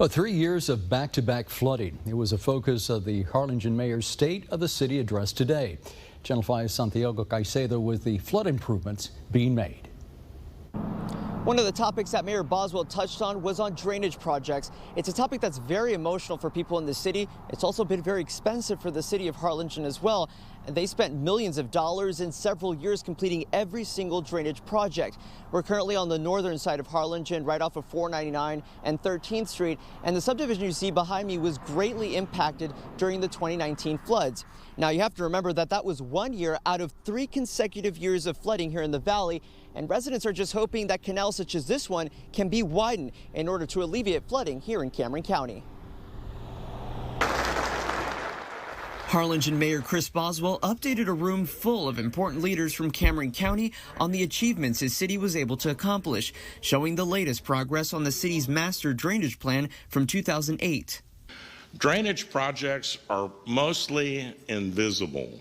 Well, 3 years of back-to-back flooding. It was a focus of the Harlingen Mayor's State of the City address today. Channel 5's Santiago Caicedo with the flood improvements being made. One of the topics that Mayor Boswell touched on was on drainage projects. It's a topic that's very emotional for people in the city. It's also been very expensive for the city of Harlingen as well. And they spent millions of dollars in several years completing every single drainage project. We're currently on the northern side of Harlingen, right off of 499 and 13th Street. And the subdivision you see behind me was greatly impacted during the 2019 floods. Now, you have to remember that that was 1 year out of 3 consecutive years of flooding here in the valley. And residents are just hoping that canals such as this one can be widened in order to alleviate flooding here in Cameron County. Harlingen Mayor Chris Boswell updated a room full of important leaders from Cameron County on the achievements his city was able to accomplish, showing the latest progress on the city's master drainage plan from 2008. Drainage projects are mostly invisible.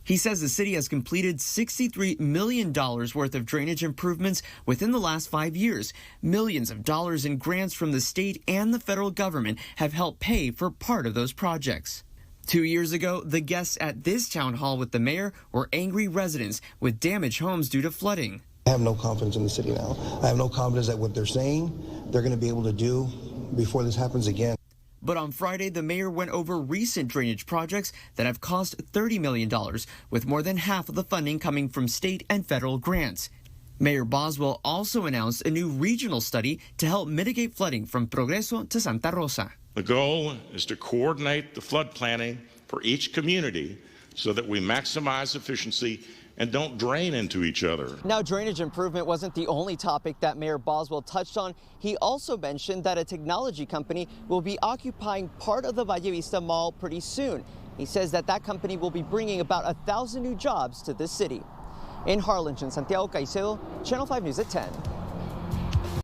He says the city has completed $63 million worth of drainage improvements within the last 5 years. Millions of dollars in grants from the state and the federal government have helped pay for part of those projects. 2 years ago, the guests at this town hall with the mayor were angry residents with damaged homes due to flooding. I have no confidence in the city now. I have no confidence that what they're saying they're going to be able to do before this happens again. But on Friday, the mayor went over recent drainage projects that have cost $30 million, with more than half of the funding coming from state and federal grants. Mayor Boswell also announced a new regional study to help mitigate flooding from Progreso to Santa Rosa. The goal is to coordinate the flood planning for each community so that we maximize efficiency and don't drain into each other. Now, drainage improvement wasn't the only topic that Mayor Boswell touched on. He also mentioned that a technology company will be occupying part of the Valle Vista Mall pretty soon. He says that that company will be bringing about 1,000 new jobs to this city. In Harlingen, Santiago Caicedo, Channel 5 News at 10.